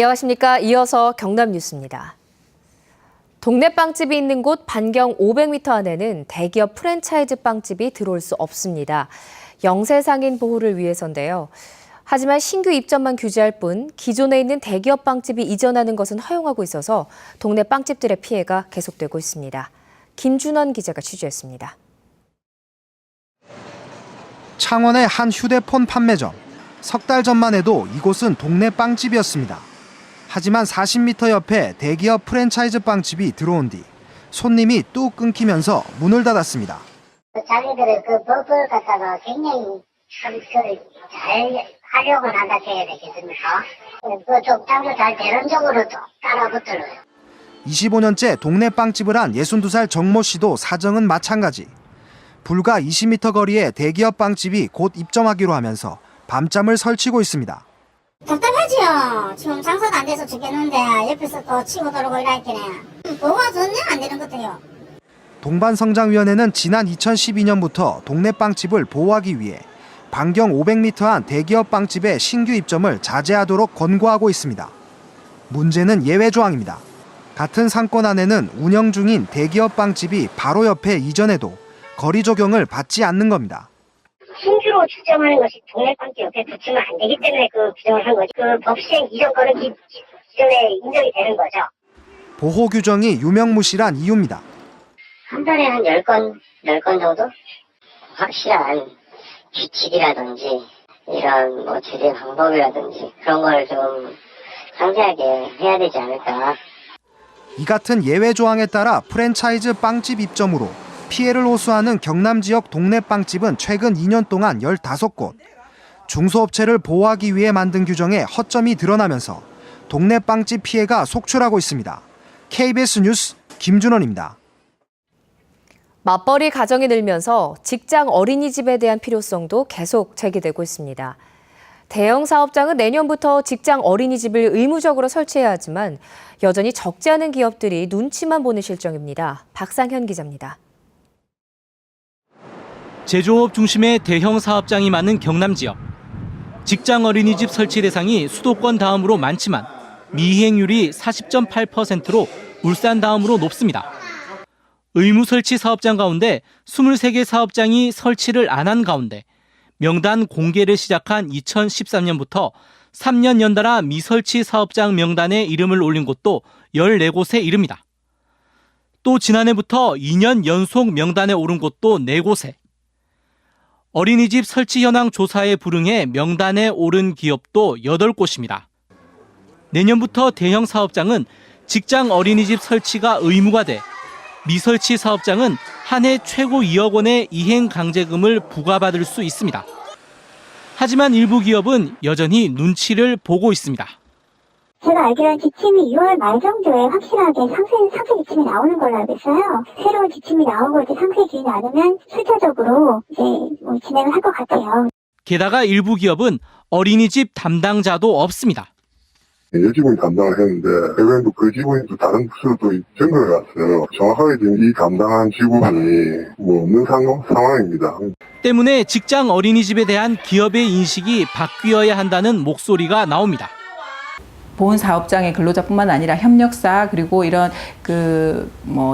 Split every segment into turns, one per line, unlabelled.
안녕하십니까. 이어서 경남 뉴스입니다. 동네 빵집이 있는 곳 반경 500m 안에는 대기업 프랜차이즈 빵집이 들어올 수 없습니다. 영세상인 보호를 위해서인데요. 하지만 신규 입점만 규제할 뿐 기존에 있는 대기업 빵집이 이전하는 것은 허용하고 있어서 동네 빵집들의 피해가 계속되고 있습니다. 김준원 기자가 취재했습니다.
창원의 한 휴대폰 판매점. 석 달 전만 해도 이곳은 동네 빵집이었습니다. 하지만 40m 옆에 대기업 프랜차이즈 빵집이 들어온 뒤 손님이 뚝 끊기면서 문을 닫았습니다.
자기들의 그 법을 갖다가 굉장히 잘 하려고 한다 해야 되겠습니까? 그 적당히 잘 대론적으로 따라붙들어요.
25년째 동네 빵집을 한 62살 정모 씨도 사정은 마찬가지. 불과 20m 거리에 대기업 빵집이 곧 입점하기로 하면서 밤잠을 설치고 있습니다.
답답하지요. 지금 장사도 안 돼서 죽겠는데 옆에서 또 치고 들어오고 이랬더니 뭐가 전혀 안 되는 것 같아요.
동반성장위원회는 지난 2012년부터 동네 빵집을 보호하기 위해 반경 500m 안 대기업 빵집의 신규 입점을 자제하도록 권고하고 있습니다. 문제는 예외 조항입니다. 같은 상권 안에는 운영 중인 대기업 빵집이 바로 옆에 이전해도 거리 적용을 받지 않는 겁니다.
신규로 추정하는 것이 동네 빵집 옆에 붙이면 안 되기 때문에 그 규정을 한 거지. 그 법 시행 이전 거는 기존에 인정이 되는 거죠.
보호 규정이 유명무실한 이유입니다.
한 달에 한 10건 정도? 확실한 규칙이라든지 이런 뭐 제재 방법이라든지 그런 걸 좀 상세하게 해야 되지 않을까.
이 같은 예외 조항에 따라 프랜차이즈 빵집 입점으로 피해를 호소하는 경남 지역 동네 빵집은 최근 2년 동안 15곳. 중소업체를 보호하기 위해 만든 규정에 허점이 드러나면서 동네 빵집 피해가 속출하고 있습니다. KBS 뉴스 김준원입니다.
맞벌이 가정이 늘면서 직장 어린이집에 대한 필요성도 계속 제기되고 있습니다. 대형 사업장은 내년부터 직장 어린이집을 의무적으로 설치해야 하지만 여전히 적지 않은 기업들이 눈치만 보는 실정입니다. 박상현 기자입니다.
제조업 중심의 대형 사업장이 많은 경남 지역. 직장 어린이집 설치 대상이 수도권 다음으로 많지만 미이행률이 40.8%로 울산 다음으로 높습니다. 의무 설치 사업장 가운데 23개 사업장이 설치를 안 한 가운데 명단 공개를 시작한 2013년부터 3년 연달아 미설치 사업장 명단에 이름을 올린 곳도 14곳에 이릅니다. 또 지난해부터 2년 연속 명단에 오른 곳도 4곳에. 어린이집 설치 현황 조사에 불응해 명단에 오른 기업도 8곳입니다. 내년부터 대형 사업장은 직장 어린이집 설치가 의무가 돼 미설치 사업장은 한 해 최고 2억 원의 이행 강제금을 부과받을 수 있습니다. 하지만 일부 기업은 여전히 눈치를 보고 있습니다.
제가 알기로는 지침이 6월 말 정도에 확실하게 상세 지침이 나오는 걸로 알고 있어요. 새로운 지침이 나오고 이제 상세 기준이 나오면 출자적으로 이제 진행을 할 것 같아요.
게다가 일부 기업은 어린이집 담당자도 없습니다.
여직원이 담당을 했는데 해외도 그 직원이 또 다른 부서로 또 전거를 갔어요. 정확하게 지금 이 담당한 직원이 없는 상황입니다.
때문에 직장 어린이집에 대한 기업의 인식이 바뀌어야 한다는 목소리가 나옵니다.
보훈 사업장의 근로자뿐만 아니라 협력사 그리고 이런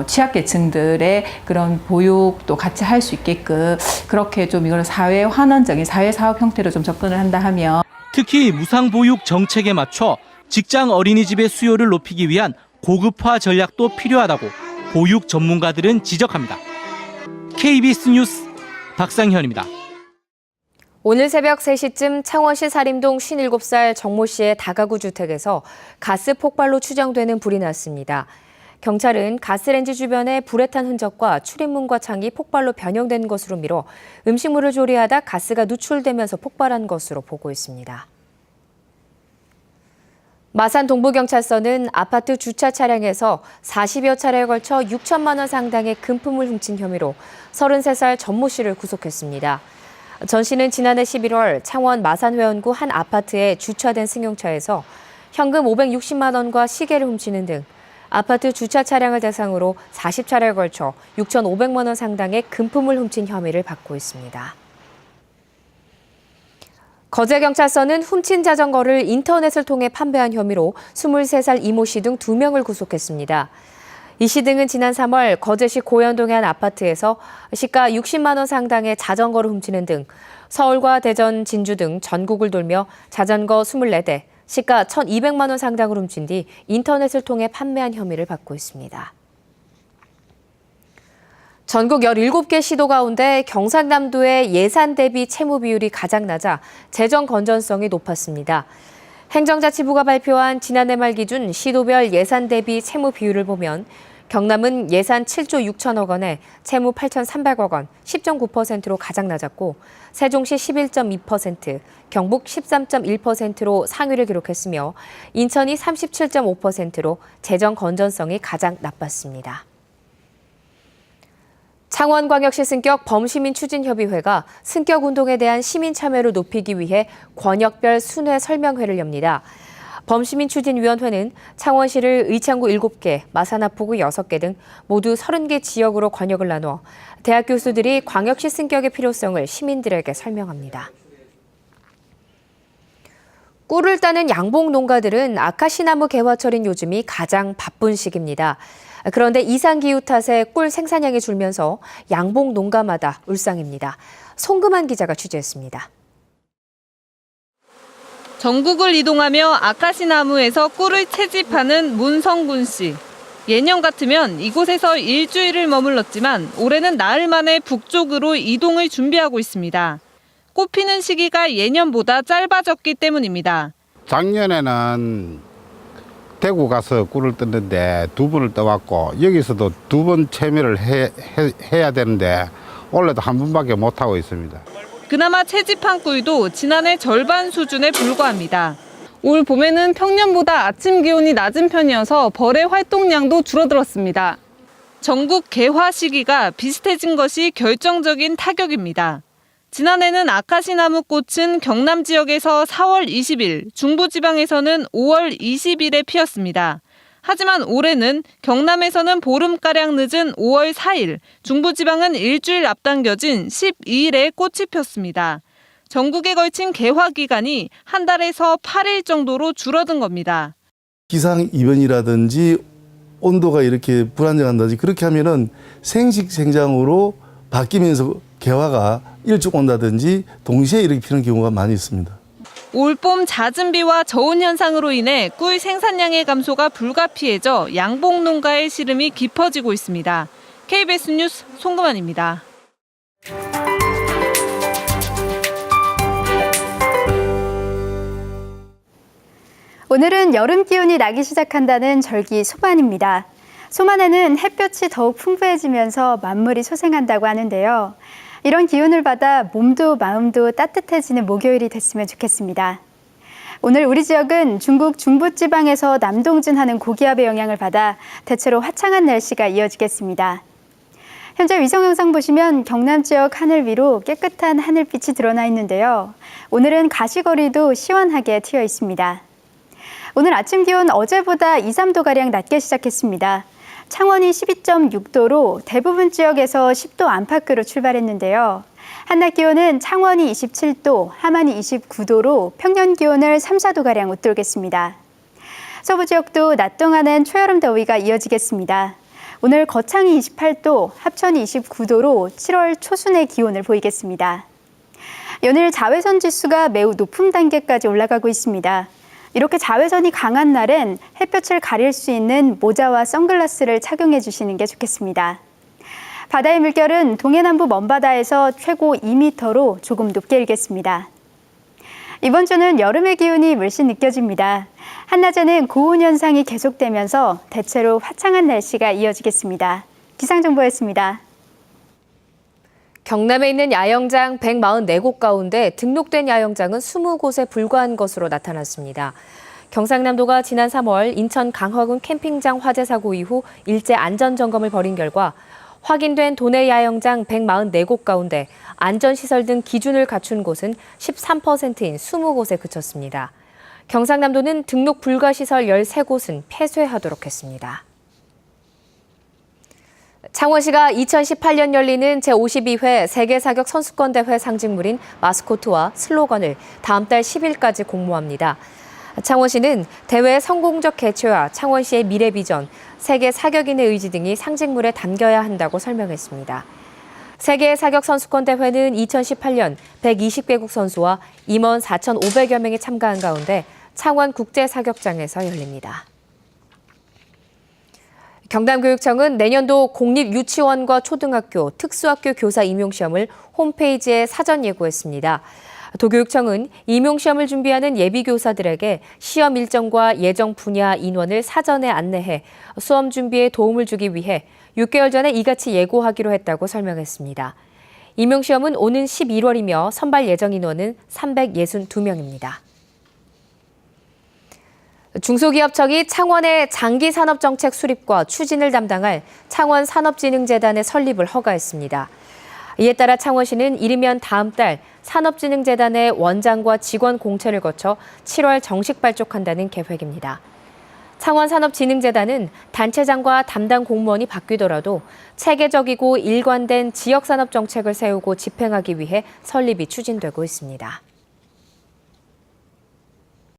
취약계층들의 그런 보육도 같이 할 수 있게끔 그렇게 좀 이걸 사회 환원적인 사회 사업 형태로 좀 접근을 한다 하면
특히 무상보육 정책에 맞춰 직장 어린이집의 수요를 높이기 위한 고급화 전략도 필요하다고 보육 전문가들은 지적합니다. KBS 뉴스 박상현입니다.
오늘 새벽 3시쯤 창원시 사림동 57살 정모 씨의 다가구 주택에서 가스 폭발로 추정되는 불이 났습니다. 경찰은 가스렌지 주변에 불에 탄 흔적과 출입문과 창이 폭발로 변형된 것으로 미뤄 음식물을 조리하다 가스가 누출되면서 폭발한 것으로 보고 있습니다. 마산 동부경찰서는 아파트 주차 차량에서 40여 차례에 걸쳐 6천만 원 상당의 금품을 훔친 혐의로 33살 전모 씨를 구속했습니다. 전 씨는 지난해 11월 창원 마산회원구 한 아파트에 주차된 승용차에서 현금 560만 원과 시계를 훔치는 등 아파트 주차 차량을 대상으로 40차례에 걸쳐 6,500만 원 상당의 금품을 훔친 혐의를 받고 있습니다. 거제경찰서는 훔친 자전거를 인터넷을 통해 판매한 혐의로 23살 이모 씨 등 2명을 구속했습니다. 이 씨 등은 지난 3월 거제시 고현동의 한 아파트에서 시가 60만 원 상당의 자전거를 훔치는 등 서울과 대전, 진주 등 전국을 돌며 자전거 24대, 시가 1,200만 원 상당을 훔친 뒤 인터넷을 통해 판매한 혐의를 받고 있습니다. 전국 17개 시도 가운데 경상남도의 예산 대비 채무 비율이 가장 낮아 재정 건전성이 높았습니다. 행정자치부가 발표한 지난해 말 기준 시도별 예산 대비 채무 비율을 보면 경남은 예산 7조 6천억 원에 채무 8,300억 원, 10.9%로 가장 낮았고 세종시 11.2%, 경북 13.1%로 상위를 기록했으며 인천이 37.5%로 재정 건전성이 가장 나빴습니다. 창원광역시 승격 범시민추진협의회가 승격운동에 대한 시민 참여를 높이기 위해 권역별 순회 설명회를 엽니다. 범시민추진위원회는 창원시를 의창구 7개, 마산하포구 6개 등 모두 30개 지역으로 권역을 나눠 대학 교수들이 광역시 승격의 필요성을 시민들에게 설명합니다. 꿀을 따는 양봉 농가들은 아카시나무 개화철인 요즘이 가장 바쁜 시기입니다. 그런데 이상기후 탓에 꿀 생산량이 줄면서 양봉 농가마다 울상입니다. 송금한 기자가 취재했습니다.
전국을 이동하며 아카시나무에서 꿀을 채집하는 문성군 씨. 예년 같으면 이곳에서 일주일을 머물렀지만 올해는 나흘 만에 북쪽으로 이동을 준비하고 있습니다. 꽃 피는 시기가 예년보다 짧아졌기 때문입니다.
작년에는 대구 가서 꿀을 떴는데 2번을 떠왔고 여기서도 2번 채미를 해야 되는데 올해도 1번밖에 못하고 있습니다.
그나마 채집한 꿀도 지난해 절반 수준에 불과합니다. 올 봄에는 평년보다 아침 기온이 낮은 편이어서 벌의 활동량도 줄어들었습니다. 전국 개화 시기가 비슷해진 것이 결정적인 타격입니다. 지난해는 아카시나무 꽃은 경남 지역에서 4월 20일, 중부지방에서는 5월 20일에 피었습니다. 하지만 올해는 경남에서는 보름가량 늦은 5월 4일, 중부지방은 일주일 앞당겨진 12일에 꽃이 폈습니다. 전국에 걸친 개화 기간이 한 달에서 8일 정도로 줄어든 겁니다.
기상이변이라든지 온도가 이렇게 불안정한다든지 그렇게 하면은 생식생장으로 바뀌면서 개화가 일찍 온다든지 동시에 이렇게 피는 경우가 많이 있습니다.
올봄 잦은 비와 저온 현상으로 인해 꿀 생산량의 감소가 불가피해져 양봉 농가의 시름이 깊어지고 있습니다. KBS 뉴스 송금환입니다.
오늘은 여름 기운이 나기 시작한다는 절기 소만입니다. 소만에는 햇볕이 더욱 풍부해지면서 만물이 소생한다고 하는데요. 이런 기운을 받아 몸도 마음도 따뜻해지는 목요일이 됐으면 좋겠습니다. 오늘 우리 지역은 중국 중부지방에서 남동진하는 고기압의 영향을 받아 대체로 화창한 날씨가 이어지겠습니다. 현재 위성 영상 보시면 경남 지역 하늘 위로 깨끗한 하늘빛이 드러나 있는데요. 오늘은 가시거리도 시원하게 트여 있습니다. 오늘 아침 기온 어제보다 2, 3도가량 낮게 시작했습니다. 창원이 12.6도로 대부분 지역에서 10도 안팎으로 출발했는데요. 한낮 기온은 창원이 27도, 함안이 29도로 평년 기온을 3, 4도가량 웃돌겠습니다. 서부 지역도 낮 동안은 초여름 더위가 이어지겠습니다. 오늘 거창이 28도, 합천이 29도로 7월 초순의 기온을 보이겠습니다. 연일 자외선 지수가 매우 높은 단계까지 올라가고 있습니다. 이렇게 자외선이 강한 날엔 햇볕을 가릴 수 있는 모자와 선글라스를 착용해 주시는 게 좋겠습니다. 바다의 물결은 동해남부 먼바다에서 최고 2m로 조금 높게 일겠습니다. 이번 주는 여름의 기운이 물씬 느껴집니다. 한낮에는 고온 현상이 계속되면서 대체로 화창한 날씨가 이어지겠습니다. 기상정보였습니다.
경남에 있는 야영장 144곳 가운데 등록된 야영장은 20곳에 불과한 것으로 나타났습니다. 경상남도가 지난 3월 인천 강화군 캠핑장 화재 사고 이후 일제 안전점검을 벌인 결과 확인된 도내 야영장 144곳 가운데 안전시설 등 기준을 갖춘 곳은 13%인 20곳에 그쳤습니다. 경상남도는 등록 불가 시설 13곳은 폐쇄하도록 했습니다. 창원시가 2018년 열리는 제52회 세계사격 선수권대회 상징물인 마스코트와 슬로건을 다음 달 10일까지 공모합니다. 창원시는 대회의 성공적 개최와 창원시의 미래 비전, 세계 사격인의 의지 등이 상징물에 담겨야 한다고 설명했습니다. 세계 사격 선수권 대회는 2018년 120개국 선수와 임원 4,500여 명이 참가한 가운데 창원 국제사격장에서 열립니다. 경남교육청은 내년도 공립유치원과 초등학교, 특수학교 교사 임용시험을 홈페이지에 사전 예고했습니다. 도교육청은 임용시험을 준비하는 예비교사들에게 시험 일정과 예정 분야 인원을 사전에 안내해 수험 준비에 도움을 주기 위해 6개월 전에 이같이 예고하기로 했다고 설명했습니다. 임용시험은 오는 11월이며 선발 예정 인원은 362명입니다. 중소기업청이 창원의 장기산업정책 수립과 추진을 담당할 창원산업진흥재단의 설립을 허가했습니다. 이에 따라 창원시는 이르면 다음 달 산업진흥재단의 원장과 직원 공채를 거쳐 7월 정식 발족한다는 계획입니다. 창원산업진흥재단은 단체장과 담당 공무원이 바뀌더라도 체계적이고 일관된 지역산업정책을 세우고 집행하기 위해 설립이 추진되고 있습니다.